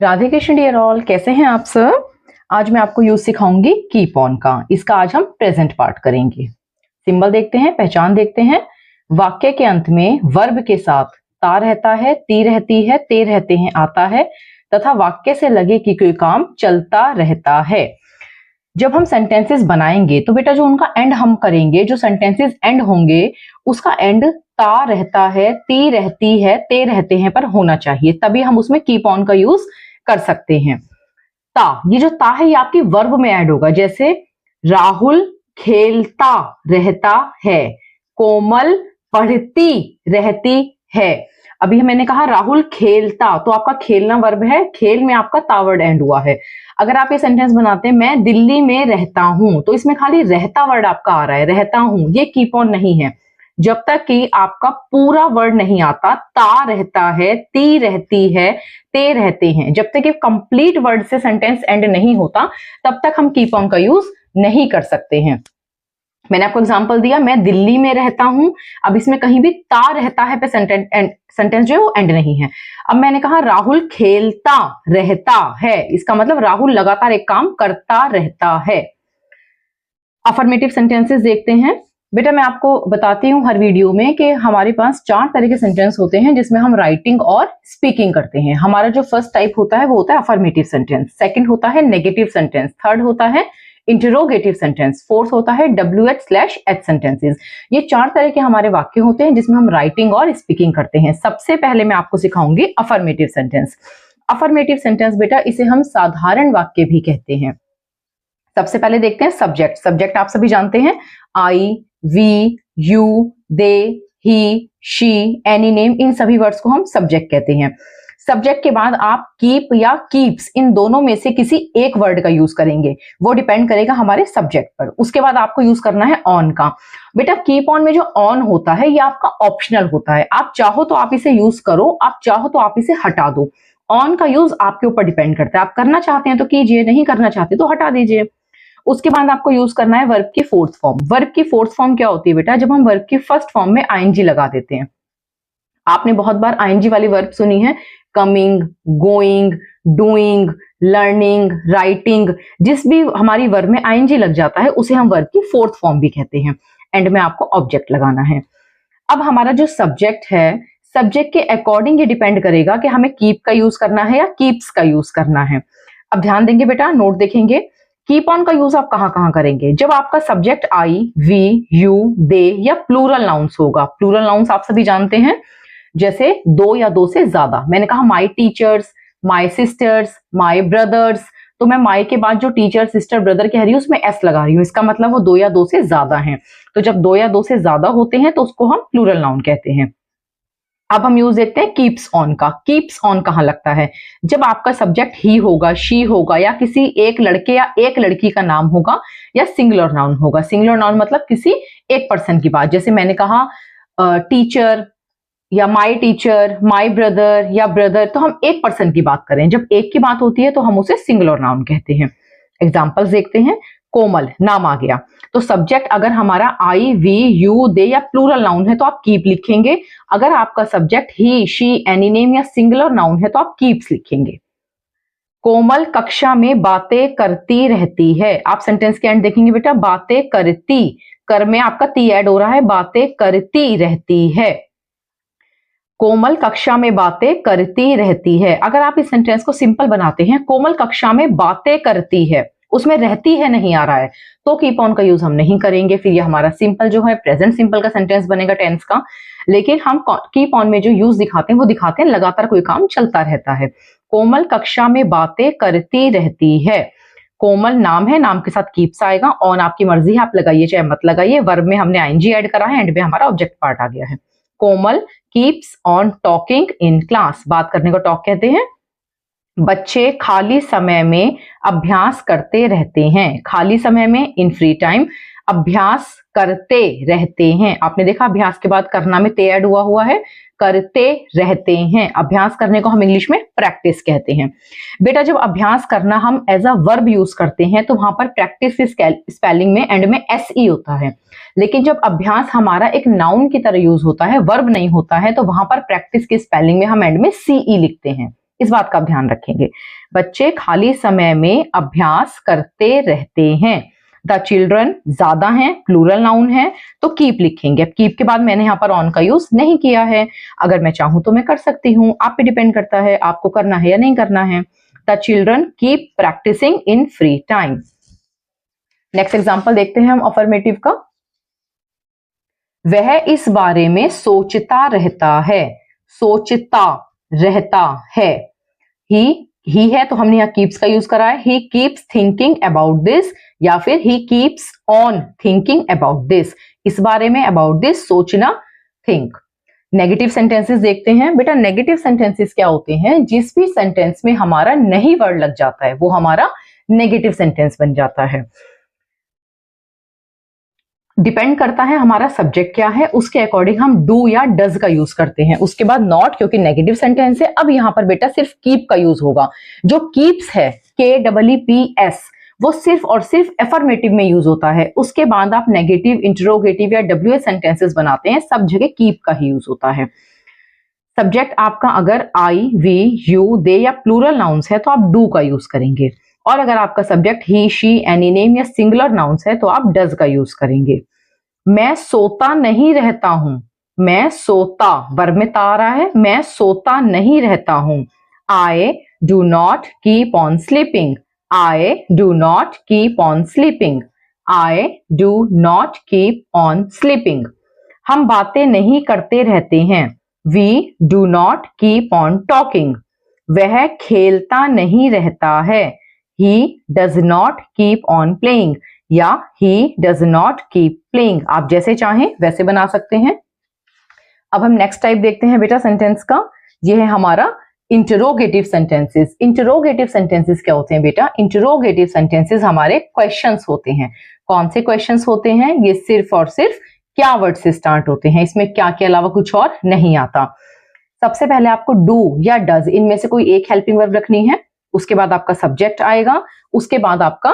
Radhe Krishna dear all, कैसे हैं आप सर। आज मैं आपको यूज सिखाऊंगी कीप ऑन का। इसका आज हम प्रेजेंट पार्ट करेंगे। सिंबल देखते हैं, पहचान देखते हैं। वाक्य के अंत में वर्ब के साथ ता रहता है, ती रहती है, ते रहते हैं आता है तथा वाक्य से लगे कि कोई काम चलता रहता है। जब हम सेंटेंसेस बनाएंगे तो बेटा जो उनका एंड हम करेंगे, जो सेंटेंसेस एंड होंगे उसका एंड ता रहता है, ती रहती है, ते रहते हैं पर होना चाहिए, तभी हम उसमें कीप ऑन का यूज कर सकते हैं। ता, ये जो ता है ये आपकी वर्ब में ऐड होगा। जैसे राहुल खेलता रहता है, कोमल पढ़ती रहती है। अभी मैंने कहा राहुल खेलता, तो आपका खेलना वर्ब है, खेल में आपका ता वर्ड एंड हुआ है। अगर आप ये सेंटेंस बनाते हैं मैं दिल्ली में रहता हूं, तो इसमें खाली रहता वर्ड आपका आ रहा है, रहता हूं, ये कीप ऑन नहीं है। जब तक कि आपका पूरा वर्ड नहीं आता, ता रहता है, ती रहती है, ते रहते हैं, जब तक कि कंप्लीट वर्ड से सेंटेंस एंड नहीं होता तब तक हम कीप ऑन का यूज नहीं कर सकते हैं। मैंने आपको एग्जांपल दिया, मैं दिल्ली में रहता हूं। अब इसमें कहीं भी ता रहता है पे सेंटेंस जो है वो एंड नहीं है। अब मैंने कहा राहुल खेलता रहता है, इसका मतलब राहुल लगातार एक काम करता रहता है। अफर्मेटिव सेंटेंसेस देखते हैं। बेटा मैं आपको बताती हूँ हर वीडियो में कि हमारे पास 4 तरह के सेंटेंस होते हैं जिसमें हम राइटिंग और स्पीकिंग करते हैं। हमारा जो फर्स्ट टाइप होता है वो होता है अफर्मेटिव सेंटेंस, सेकंड होता है नेगेटिव सेंटेंस, थर्ड होता है इंटरोगेटिव सेंटेंस, फोर्थ होता है WH/H सेंटेंसेस। ये 4 तरह के हमारे वाक्य होते हैं जिसमें हम राइटिंग और स्पीकिंग करते हैं। सबसे पहले मैं आपको सिखाऊंगी अफर्मेटिव सेंटेंस। अफर्मेटिव सेंटेंस बेटा इसे हम साधारण वाक्य भी कहते हैं। सबसे पहले देखते हैं सब्जेक्ट। सब्जेक्ट आप सभी जानते हैं, I, we, you, they, he, she, any name, इन सभी वर्ड्स को हम सब्जेक्ट कहते हैं। सब्जेक्ट के बाद आप कीप या कीप्स, इन दोनों में से किसी एक वर्ड का यूज करेंगे, वो डिपेंड करेगा हमारे सब्जेक्ट पर। उसके बाद आपको यूज करना है ऑन का। बेटा कीप ऑन में जो ऑन होता है ये आपका ऑप्शनल होता है, आप चाहो तो आप इसे यूज करो, आप चाहो तो आप इसे हटा दो। ऑन का यूज आपके ऊपर डिपेंड करता है, आप करना चाहते हैं तो कीजिए, नहीं करना चाहते तो हटा दीजिए। उसके बाद आपको यूज करना है वर्ब की फोर्थ फॉर्म। वर्ब की फोर्थ फॉर्म क्या होती है बेटा, जब हम वर्ब की फर्स्ट फॉर्म में आईएनजी लगा देते हैं। आपने बहुत बार आईएनजी वाली वर्ब सुनी है, coming, going, doing, learning, writing. जिस भी हमारी वर्ब में आईएनजी लग जाता है उसे हम वर्ब की फोर्थ फॉर्म भी कहते हैं। एंड में आपको ऑब्जेक्ट लगाना है। अब हमारा जो सब्जेक्ट है, सब्जेक्ट के अकॉर्डिंग ये डिपेंड करेगा कि हमें कीप का यूज करना है या कीप्स का यूज करना है। अब ध्यान देंगे बेटा, नोट देखेंगे। कीप ऑन का यूज आप कहां करेंगे, जब आपका सब्जेक्ट आई, वी, यू, दे या प्लूरल नाउन्स होगा। प्लूरल नाउन्स आप सभी जानते हैं, जैसे 2 या 2 से ज्यादा। मैंने कहा my teachers, my sisters, my brothers, तो मैं माई के बाद जो टीचर, सिस्टर, ब्रदर कह रही हूँ उसमें एस लगा रही हूँ, इसका मतलब वो 2 या 2 से ज्यादा हैं। तो जब 2 या 2 से ज्यादा होते हैं तो उसको हम प्लूरल नाउन कहते हैं। अब हम यूज देखते हैं कीप्स ऑन का। कीप्स ऑन कहां लगता है, जब आपका सब्जेक्ट ही होगा, शी होगा, या किसी एक लड़के या एक लड़की का नाम होगा, या सिंगुलर नाउन होगा। सिंगुलर नाउन मतलब किसी एक पर्सन की बात, जैसे मैंने कहा टीचर या माई टीचर, माई ब्रदर या ब्रदर, तो हम एक पर्सन की बात करें। जब एक की बात होती है तो हम उसे सिंगुलर नाउन कहते हैं। एग्जाम्पल्स देखते हैं। कोमल नाम आ गया, तो सब्जेक्ट अगर हमारा आई, वी, यू, दे या प्लूरल नाउन है तो आप कीप लिखेंगे। अगर आपका subject he, she, any name या सिंगुलर नाउन है तो आप कीप्स लिखेंगे। कोमल कक्षा में बातें करती रहती है। आप सेंटेंस के एंड देखेंगे बेटा, बातें करती, कर में आपका ती ऐड हो रहा है, बातें करती रहती है। कोमल कक्षा में बातें करती रहती है। अगर आप इस सेंटेंस को सिंपल बनाते हैं, कोमल कक्षा में बातें करती है, उसमें रहती है नहीं आ रहा है, तो कीप ऑन का यूज हम नहीं करेंगे। फिर ये हमारा सिंपल जो है प्रेजेंट सिंपल का सेंटेंस बनेगा टेंस का। लेकिन हम कीप ऑन में जो यूज दिखाते हैं वो दिखाते हैं लगातार कोई काम चलता रहता है। कोमल कक्षा में बातें करती रहती है। कोमल नाम है, नाम के साथ कीप्स आएगा। ऑन आपकी मर्जी है, आप लगाइए चाहे मत लगाइए। वर्ब में हमने आईएनजी ऐड करा है, एंड में हमारा ऑब्जेक्ट पार्ट आ गया है। Komal keeps on talking in class, बात करने को टॉक कहते हैं। बच्चे खाली समय में अभ्यास करते रहते हैं। खाली समय में, इन फ्री टाइम, अभ्यास करते रहते हैं। आपने देखा अभ्यास के बाद करना में ते ऐड हुआ है, करते रहते हैं। अभ्यास करने को हम इंग्लिश में प्रैक्टिस कहते हैं। बेटा जब अभ्यास करना हम एज अ वर्ब यूज करते हैं तो वहां पर प्रैक्टिस स्पेलिंग में एंड में SE होता है। लेकिन जब अभ्यास हमारा एक नाउन की तरह यूज होता है, वर्ब नहीं होता है, तो वहां पर प्रैक्टिस की स्पेलिंग में हम एंड में CE लिखते हैं। इस बात का आप ध्यान रखेंगे। बच्चे खाली समय में अभ्यास करते रहते हैं। द चिल्ड्रन ज्यादा है, प्लूरल नाउन है, तो कीप लिखेंगे। अब कीप के बाद मैंने यहाँ पर ऑन का यूज नहीं किया है, अगर मैं चाहूं तो मैं कर सकती हूँ, आप पे डिपेंड करता है आपको करना है या नहीं करना है। The children keep practicing in free time. Next example देखते हैं हम अफर्मेटिव का। वह इस बारे में सोचता रहता है, सोचता रहता है। ही है तो हमने यहाँ कीप्स का यूज करा है। He keeps thinking about this, या फिर he keeps on thinking about this. इस बारे में, अबाउट दिस, सोचना, थिंक। नेगेटिव सेंटेंसेस देखते हैं। बेटा नेगेटिव सेंटेंसेस क्या होते हैं? जिस भी सेंटेंस में हमारा नहीं वर्ड लग जाता है वो हमारा नेगेटिव सेंटेंस बन जाता है। डिपेंड करता है हमारा सब्जेक्ट क्या है, उसके अकॉर्डिंग हम डू या डज का यूज करते हैं। उसके बाद नॉट, क्योंकि नेगेटिव सेंटेंस है। अब यहां पर बेटा सिर्फ कीप का यूज होगा। जो कीप्स है, KEEPS, वो सिर्फ और सिर्फ एफर्मेटिव में यूज होता है। उसके बाद आप नेगेटिव, इंटरोगेटिव या WH सेंटेंसेस बनाते हैं, सब जगह कीप का ही यूज होता है। सब्जेक्ट आपका अगर आई, वी, यू, दे या प्लूरल नाउन्स है तो आप डू का यूज करेंगे, और अगर आपका subject he, she, any name या सिंगुलर नाउन्स है तो आप डज का यूज करेंगे। मैं सोता नहीं रहता हूं, मैं सोता, वर्ब में ता आ रहा है, मैं सोता नहीं रहता हूं। I do not keep on sleeping, I do not keep on sleeping, I do not keep on sleeping. हम बातें नहीं करते रहते हैं, we do not keep on talking. वह खेलता नहीं रहता है, he does not keep on playing, या he does not keep playing. आप जैसे चाहें वैसे बना सकते हैं। अब हम नेक्स्ट टाइप देखते हैं बेटा सेंटेंस का। यह है हमारा इंटरोगेटिव सेंटेंसेस। इंटरोगेटिव सेंटेंसेस क्या होते हैं बेटा? इंटरोगेटिव सेंटेंसेस हमारे क्वेश्चंस होते हैं। कौन से क्वेश्चंस होते हैं? ये सिर्फ और सिर्फ क्या वर्ड से स्टार्ट होते हैं, इसमें क्या के अलावा कुछ और नहीं आता। सबसे पहले आपको डू या डज, इनमें से कोई एक हेल्पिंग वर्ब रखनी है। उसके बाद आपका सब्जेक्ट आएगा, उसके बाद आपका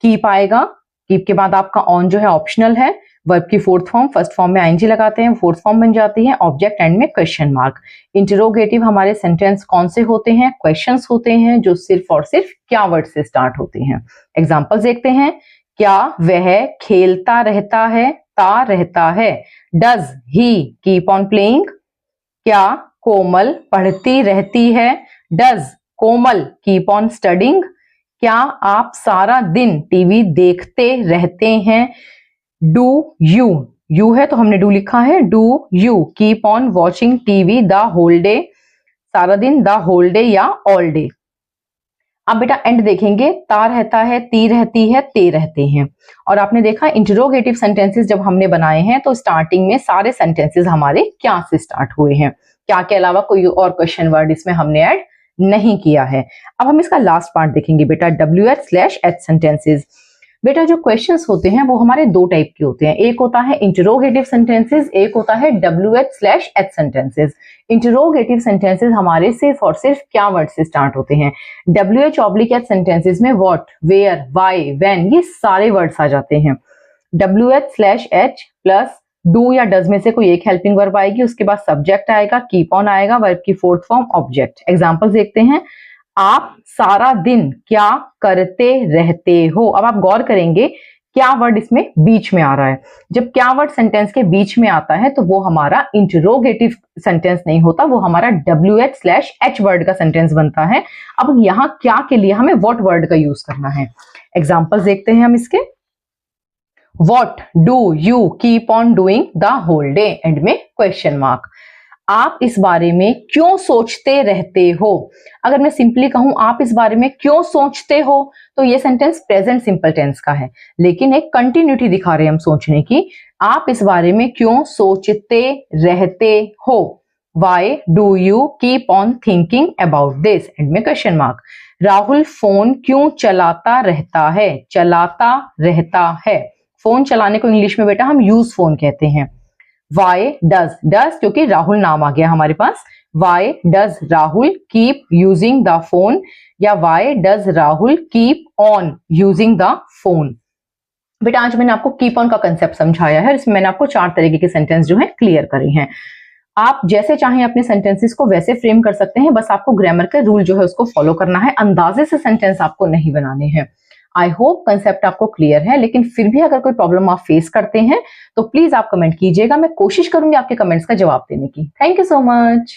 कीप आएगा। कीप के बाद आपका ऑन जो है ऑप्शनल है। वर्ब की फोर्थ फॉर्म, फर्स्ट फॉर्म में आईएनजी लगाते हैं, फोर्थ फॉर्म बन जाती है। ऑब्जेक्ट एंड में क्वेश्चन मार्क। इंटरोगेटिव हमारे सेंटेंस कौन से होते हैं? क्वेश्चंस होते हैं जो सिर्फ और सिर्फ क्या वर्ड से स्टार्ट होते हैं। एग्जांपल्स देखते हैं। क्या वह खेलता रहता है, ता रहता है। Does he keep on playing. क्या कोमल पढ़ती रहती है, does Komal keep on studying. क्या आप सारा दिन टीवी देखते रहते हैं, डू यू, यू है तो हमने डू लिखा है, do you keep on watching TV the whole day, सारा दिन, द होल डे या ऑल डे। अब बेटा एंड देखेंगे। ता रहता है, ती रहती है, ते रहते हैं। और आपने देखा इंटरोगेटिव सेंटेंसेस जब हमने बनाए हैं तो स्टार्टिंग में सारे सेंटेंसेस हमारे क्या से स्टार्ट हुए हैं, क्या के अलावा कोई और क्वेश्चन वर्ड इसमें हमने ऐड नहीं किया है। अब हम इसका लास्ट पार्ट देखेंगे बेटा, WH/H सेंटेंसेस। बेटा जो क्वेश्चंस होते हैं वो हमारे दो टाइप के होते हैं। एक होता है इंटरोगेटिव सेंटेंसेस, एक होता है WH/H सेंटेंसेस। इंटरोगेटिव सेंटेंसेस हमारे सिर्फ और सिर्फ क्या वर्ड से स्टार्ट होते हैं। WH/H सेंटेंसेस में व्हाट, वेयर, व्हाई, व्हेन, ये सारे वर्ड्स आ जाते हैं। WH/H प्लस डू या डज में से कोई एक हेल्पिंग वर्ब आएगी, उसके बाद सब्जेक्ट आएगा, कीप ऑन आएगा, वर्ब की फोर्थ फॉर्म ऑब्जेक्ट। एग्जांपल्स देखते हैं। आप सारा दिन क्या करते रहते हो। अब आप गौर करेंगे क्या वर्ड इसमें बीच में आ रहा है। जब क्या वर्ड सेंटेंस के बीच में आता है तो वो हमारा इंटरोगेटिव सेंटेंस नहीं होता, वो हमारा WH/H वर्ड का सेंटेंस बनता है। अब यहाँ क्या के लिए हमें व्हाट वर्ड का यूज करना है। एग्जांपल्स देखते हैं हम इसके। What do you keep on doing the whole day? And में क्वेश्चन मार्क। आप इस बारे में क्यों सोचते रहते हो। अगर मैं सिंपली कहूं आप इस बारे में क्यों सोचते हो तो ये सेंटेंस प्रेजेंट सिंपल टेंस का है, लेकिन एक कंटिन्यूटी दिखा रहे हैं हम सोचने की। आप इस बारे में क्यों सोचते रहते हो। Why do you keep on thinking about this? And में क्वेश्चन मार्क। राहुल फोन क्यों चलाता रहता है। चलाता रहता है, फोन चलाने को इंग्लिश में बेटा हम यूज फोन कहते हैं। वाई डज, डज क्योंकि राहुल नाम आ गया हमारे पास। Why does Rahul keep using the phone, या why does Rahul keep on using the phone. बेटा आज मैंने आपको कीप ऑन का कंसेप्ट समझाया है, इसमें मैंने आपको 4 तरीके के सेंटेंस जो है क्लियर करे हैं। आप जैसे चाहें अपने सेंटेंसेस को वैसे फ्रेम कर सकते हैं, बस आपको ग्रामर का रूल जो है उसको फॉलो करना है, अंदाजे से सेंटेंस आपको नहीं बनाने हैं। आई होप कंसेप्ट आपको क्लियर है, लेकिन फिर भी अगर कोई प्रॉब्लम आप फेस करते हैं तो प्लीज आप कमेंट कीजिएगा, मैं कोशिश करूंगी आपके कमेंट्स का जवाब देने की। Thank you so much.